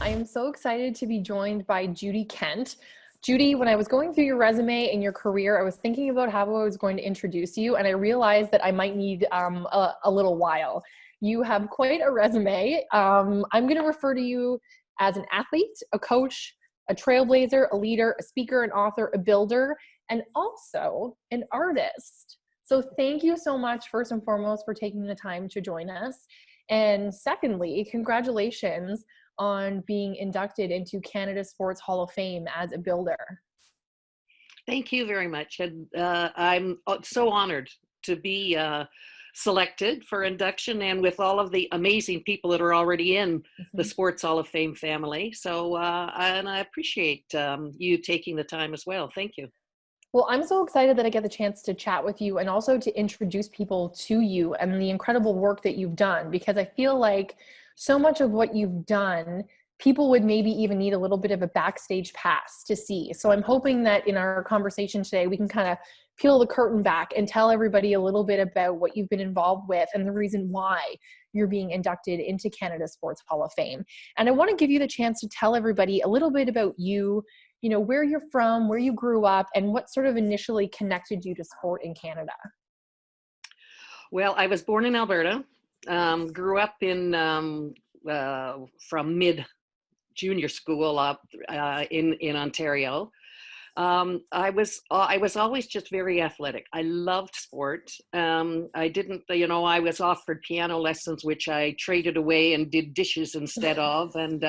I am so excited to be joined by Judy Kent. Judy, when I was going through your resume and your career, I was thinking about how I was going to introduce you, and I realized that I might need a little while. You have quite a resume. I'm going to refer to you as an athlete, a coach, a trailblazer, a leader, a speaker, an author, a builder, and also an artist. So thank you so much, first and foremost, for taking the time to join us. And secondly, congratulations on being inducted into Canada Sports Hall of Fame as a builder. Thank you very much. And I'm so honored to be selected for induction, and with all of the amazing people that are already in the Sports Hall of Fame family. So, and I appreciate you taking the time as well. Thank you. Well, I'm so excited that I get the chance to chat with you and also to introduce people to you and the incredible work that you've done, because I feel like so much of what you've done, people would maybe even need a little bit of a backstage pass to see. So I'm hoping that in our conversation today, we can kind of peel the curtain back and tell everybody a little bit about what you've been involved with and the reason why you're being inducted into Canada Sports Hall of Fame. And I want to give you the chance to tell everybody a little bit about you, you know, where you're from, where you grew up, and what sort of initially connected you to sport in Canada. Well, I was born in Alberta, grew up in from mid-junior school up in Ontario. I was always just very athletic. I loved sport. I didn't, I was offered piano lessons, which I traded away and did dishes instead of. And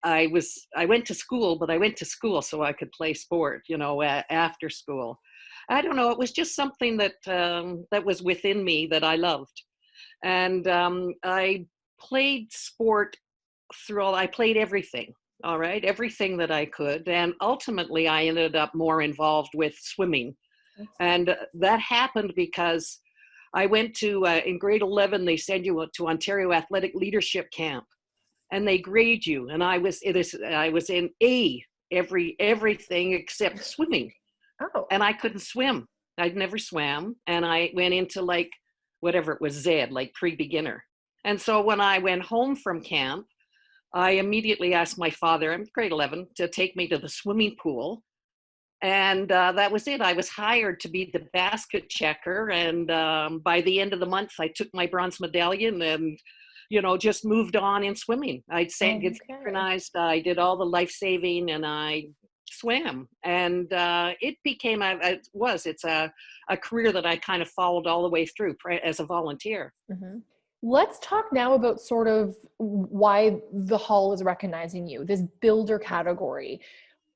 I went to school, but I went to school so I could play sport, after school. I don't know. It was just something that that was within me that I loved. And I played sport I played everything. All right. Everything that I could. And ultimately I ended up more involved with swimming. And that happened because I went to, in grade 11, they send you to Ontario Athletic Leadership Camp. And they grade you, and I was in A everything except swimming. Oh. And I couldn't swim. I'd never swam, and I went into like whatever it was, Z, like pre-beginner. And so when I went home from camp, I immediately asked my father, I'm grade 11, to take me to the swimming pool, and that was it. I was hired to be the basket checker, and by the end of the month, I took my bronze medallion and just moved on in swimming. I'd say get synchronized. I did all the life saving, and I swam. And it became it's a career that I kind of followed all the way through as a volunteer. Mm-hmm. Let's talk now about sort of why the Hall is recognizing you, this builder category.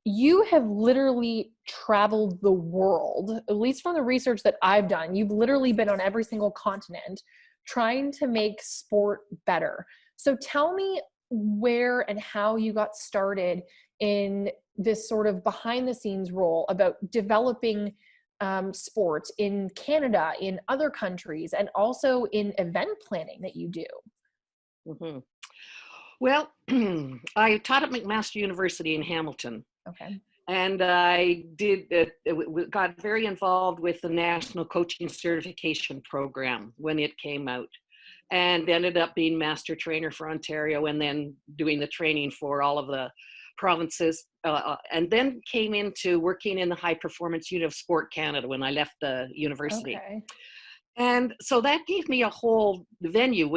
You have literally traveled the world, at least from the research that I've done. You've literally been on every single continent trying to make sport better. So tell me where and how you got started in this sort of behind the scenes role about developing sport in Canada, in other countries, and also in event planning that you do. Mm-hmm. Well, I taught at McMaster University in Hamilton. Okay. And I got very involved with the National Coaching Certification Program when it came out, and ended up being master trainer for Ontario, and then doing the training for all of the provinces, and then came into working in the high performance unit of Sport Canada when I left the university. Okay. And so that gave me a whole venue.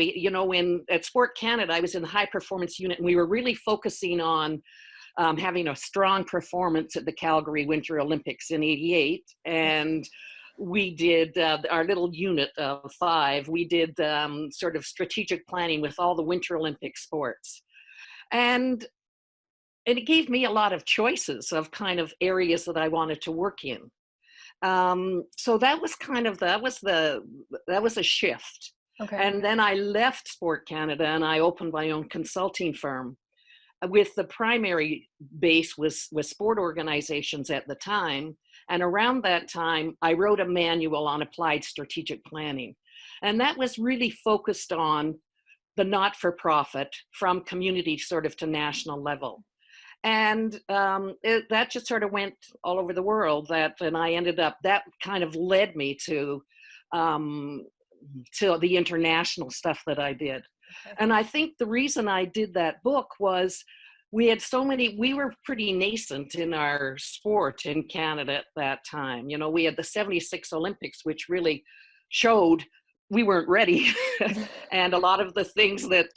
At Sport Canada, I was in the high performance unit, and we were really focusing on having a strong performance at the Calgary Winter Olympics in '88. And we did our little unit of 5. We did sort of strategic planning with all the Winter Olympic sports. And it gave me a lot of choices of kind of areas that I wanted to work in. So that was that was a shift. Okay. And then I left Sport Canada and I opened my own consulting firm, with the primary base was sport organizations at the time. And around that time, I wrote a manual on applied strategic planning. And that was really focused on the not-for-profit from community sort of to national level. And that just sort of went all over the world. And I ended up, that kind of led me to the international stuff that I did. Okay. And I think the reason I did that book was we were pretty nascent in our sport in Canada at that time. You know, we had the 76 Olympics, which really showed we weren't ready. And a lot of the things that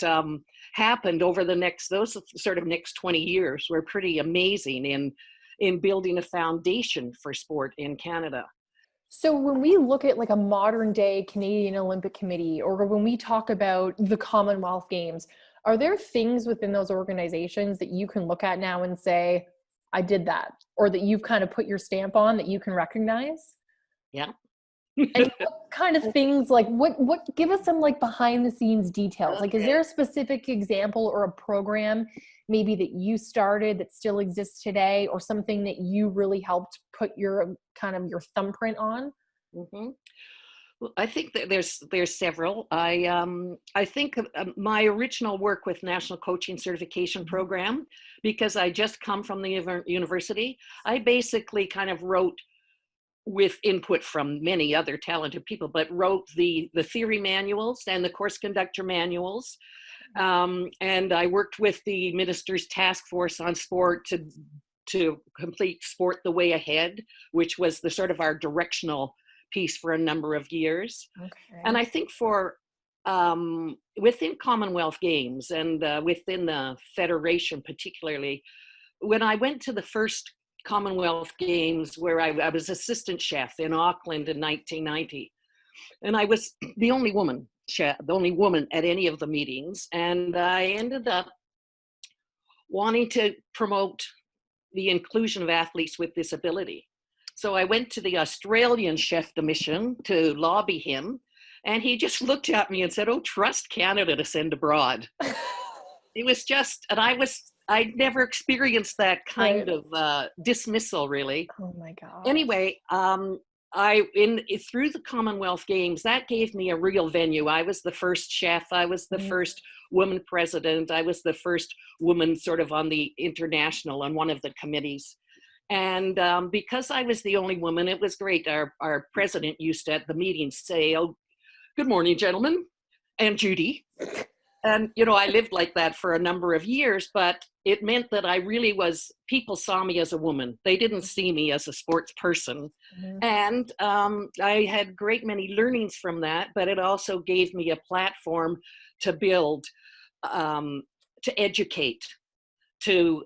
happened over those sort of next 20 years were pretty amazing in building a foundation for sport in Canada. So when we look at like a modern day Canadian Olympic Committee, or when we talk about the Commonwealth Games, are there things within those organizations that you can look at now and say, I did that, or that you've kind of put your stamp on that you can recognize? Yeah. And what kind of things, like what give us some like behind the scenes details? Like, is Okay. there a specific example or a program maybe that you started that still exists today, or something that you really helped put your kind of your thumbprint on? hmm Well, I think that there's several. I think my original work with National Coaching Certification Mhm. Program, because I just come from the university, I basically kind of wrote with input from many other talented people, but wrote the theory manuals and the course conductor manuals. And I worked with the minister's task force on sport to complete Sport the Way Ahead, which was the sort of our directional piece for a number of years. And Okay. I think for within Commonwealth Games and within the Federation particularly, when I went to the first Commonwealth Games where I was assistant chef in Auckland in 1990, and I was the only woman chef, the only woman at any of the meetings, and I ended up wanting to promote the inclusion of athletes with disability. So I went to the Australian chef de mission to lobby him, and he just looked at me and said, "Oh, trust Canada to send abroad." It was just, and I'd never experienced that kind Right. of dismissal, really. Oh my gosh. Anyway, through the Commonwealth Games, that gave me a real venue. I was the first chef. I was the Mhm. first woman president. I was the first woman sort of on the international on one of the committees. And because I was the only woman, it was great. Our president used to at the meetings say, "Oh, good morning, gentlemen, and Judy." And, you know, I lived like that for a number of years, but it meant that I really was, people saw me as a woman. They didn't see me as a sports person. Mhm. And I had great many learnings from that, but it also gave me a platform to build, um, to educate, to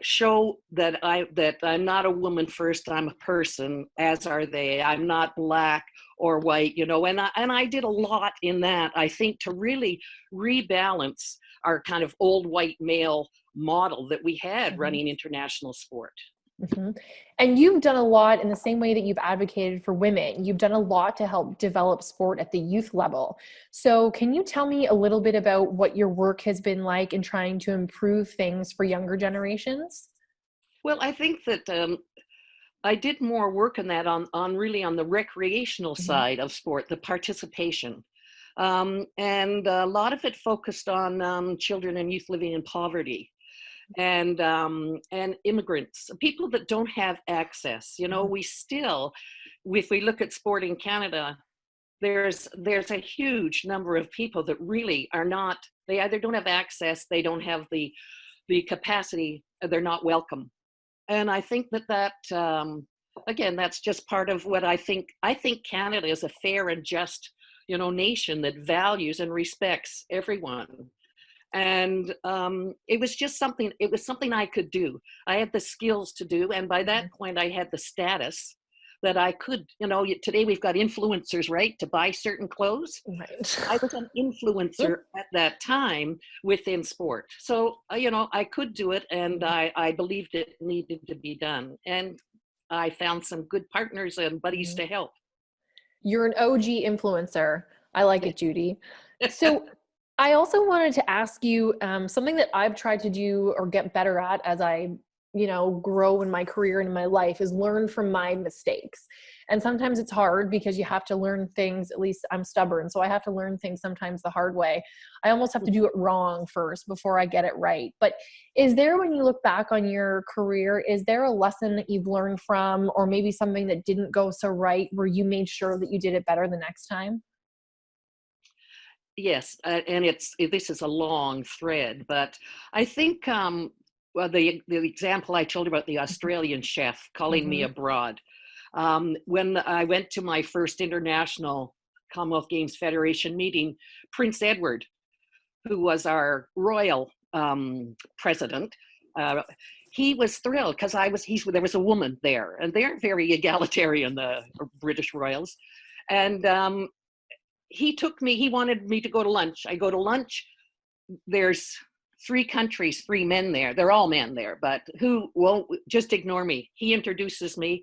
show that I'm not a woman first. I'm a person, as are they. I'm not black or white, you know. And I did a lot in that. I think to really rebalance our kind of old white male model that we had Mhm. running international sport. Mhm. And you've done a lot in the same way that you've advocated for women. You've done a lot to help develop sport at the youth level. So, can you tell me a little bit about what your work has been like in trying to improve things for younger generations? Well, I think that I did more work on that on really on the recreational Mhm. side of sport, the participation. And a lot of it focused on children and youth living in poverty and immigrants, people that don't have access. You know, Mhm. we still, if we look at sport in Canada, there's a huge number of people that really are not. They either don't have access, they don't have the capacity, they're not welcome. And I think that again, that's just part of what I think. I think Canada is a fair and just, you know, nation that values and respects everyone. And it was something I could do. I had the skills to do, and by that Mhm. point I had the status that I could, you know, today we've got influencers, right, to buy certain clothes. Right. I was an influencer at that time within sport. So, you know, I could do it, and Mhm. I believed it needed to be done. And I found some good partners and buddies Mhm. to help. You're an OG influencer. I like Yeah. it, Judy. So I also wanted to ask you something that I've tried to do or get better at as I, grow in my career and in my life is learn from my mistakes. And sometimes it's hard because you have to learn things, at least I'm stubborn, so I have to learn things sometimes the hard way. I almost have to do it wrong first before I get it right. But is there, when you look back on your career, is there a lesson that you've learned from, or maybe something that didn't go so right where you made sure that you did it better the next time? yes, and this is a long thread, but I think well, the example I told about the Australian chef calling me Mm-hmm. abroad. When I went to my first international Commonwealth Games Federation meeting, Prince Edward, who was our royal president, uh, he was thrilled because there was a woman there, and they're very egalitarian, the British royals, and he wanted me to go to lunch. I go to lunch. There's 3 countries, 3 men there. They're all men there, but who won't just ignore me. He introduces me.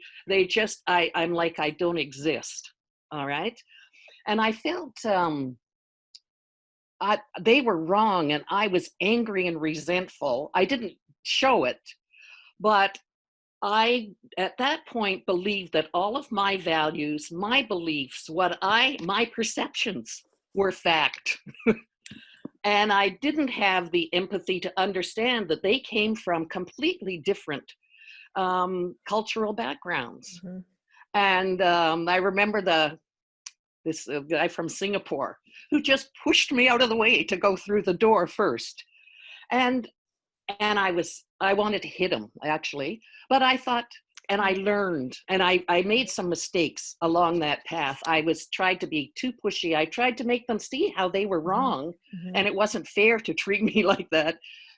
I'm like, I don't exist. All right. And I felt they were wrong, and I was angry and resentful. I didn't show it, but I, at that point, believed that all of my values, my beliefs, my perceptions were fact. And I didn't have the empathy to understand that they came from completely different cultural backgrounds. Mm-hmm. And I remember this guy from Singapore who just pushed me out of the way to go through the door first. And I wanted to hit him, actually, but I thought, and I learned, and I made some mistakes along that path. Tried to be too pushy. I tried to make them see how they were wrong, Mm-hmm. and it wasn't fair to treat me like that.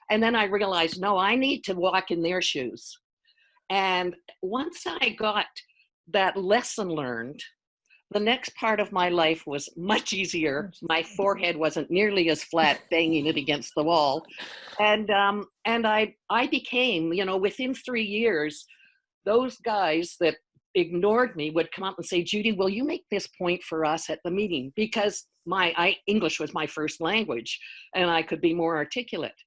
And then I realized, no, I need to walk in their shoes. And once I got that lesson learned, the next part of my life was much easier. My forehead wasn't nearly as flat, banging it against the wall. And I became, within 3 years, those guys that ignored me would come up and say, Judy, will you make this point for us at the meeting? Because English was my first language, and I could be more articulate.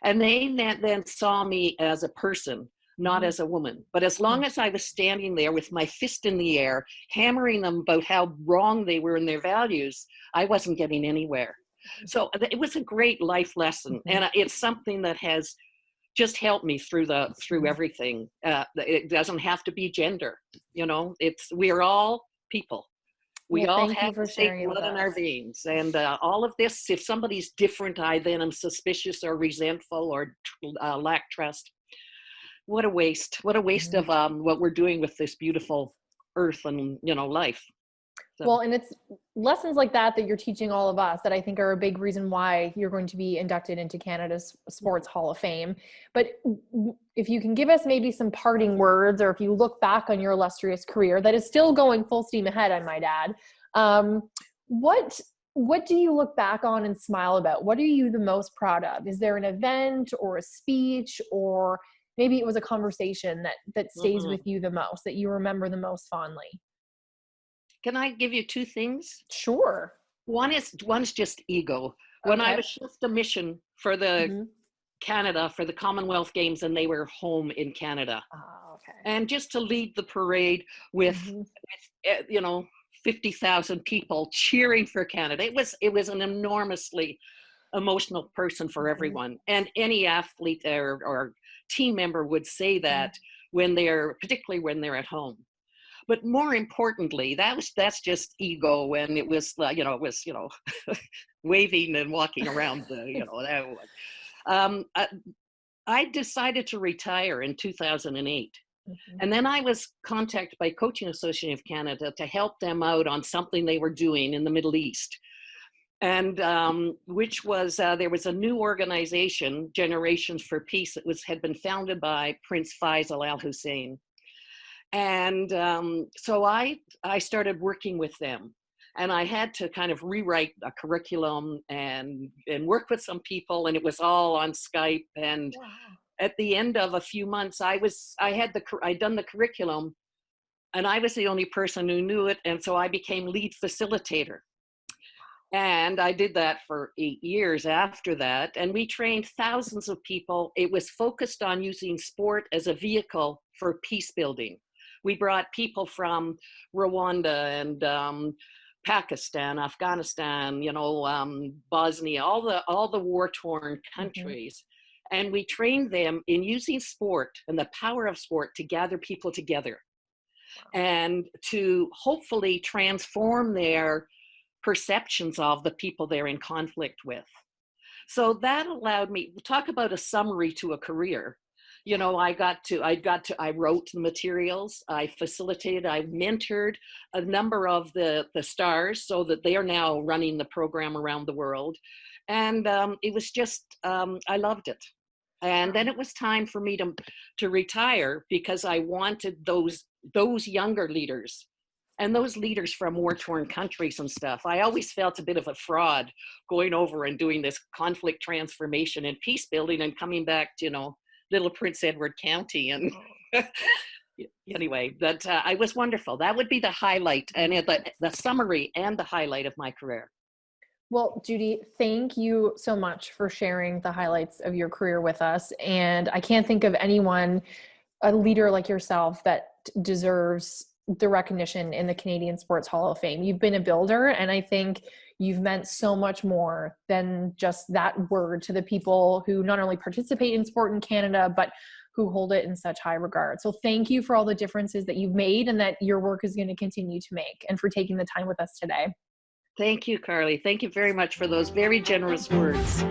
And they then saw me as a person, not as a woman. But as long as I was standing there with my fist in the air, hammering them about how wrong they were in their values, I wasn't getting anywhere. So it was a great life lesson. And it's something that has just helped me through everything. It doesn't have to be gender. We're all people. We all have the same blood in our veins. And all of this, if somebody's different, I then am suspicious or resentful or lack trust. What a waste. What a waste of what we're doing with this beautiful earth and, life. So. Well, and it's lessons like that you're teaching all of us that I think are a big reason why you're going to be inducted into Canada's Sports Hall of Fame. But if you can give us maybe some parting words, or if you look back on your illustrious career that is still going full steam ahead, I might add, what do you look back on and smile about? What are you the most proud of? Is there an event or a speech, or maybe it was a conversation that stays with you the most, that you remember the most fondly? Can I give you 2 things? Sure. One's just ego. When I was shift a mission for the Canada, for the Commonwealth Games, and they were home in Canada. Oh, okay. And just to lead the parade with 50,000 people cheering for Canada. It was an enormously emotional person for everyone. And any athlete or team member would say that particularly when they're at home. But more importantly, that's just ego, and it was waving and walking around that one. I decided to retire in 2008, and then I was contacted by Coaching Association of Canada to help them out on something they were doing in the Middle East, and which was there was a new organization, Generations for Peace, that had been founded by Prince Faisal Al Hussein. And so I started working with them, and I had to kind of rewrite a curriculum and work with some people, and it was all on Skype. And at the end of a few months, I'd done the curriculum, and I was the only person who knew it, and so I became lead facilitator. And I did that for 8 years after that, and we trained thousands of people. It was focused on using sport as a vehicle for peace building. We brought people from Rwanda and Pakistan, Afghanistan, Bosnia, all the war-torn countries. And we trained them in using sport and the power of sport to gather people together and to hopefully transform their perceptions of the people they're in conflict with. So that allowed me, talk about a summary to a career. You know, I wrote the materials, I facilitated, I mentored a number of the stars so that they are now running the program around the world. And it was just, I loved it. And then it was time for me to retire, because I wanted those younger leaders and those leaders from war-torn countries and stuff. I always felt a bit of a fraud going over and doing this conflict transformation and peace building and coming back to, you know, little Prince Edward County. And anyway, but it was wonderful. That would be the highlight and the summary and the highlight of my career. Well, Judy, thank you so much for sharing the highlights of your career with us. And I can't think of anyone, a leader like yourself, that deserves the recognition in the Canadian Sports Hall of Fame. You've been a builder, and I think you've meant so much more than just that word to the people who not only participate in sport in Canada, but who hold it in such high regard. So thank you for all the differences that you've made and that your work is going to continue to make, and for taking the time with us today. Thank you, Carly. Thank you very much for those very generous words.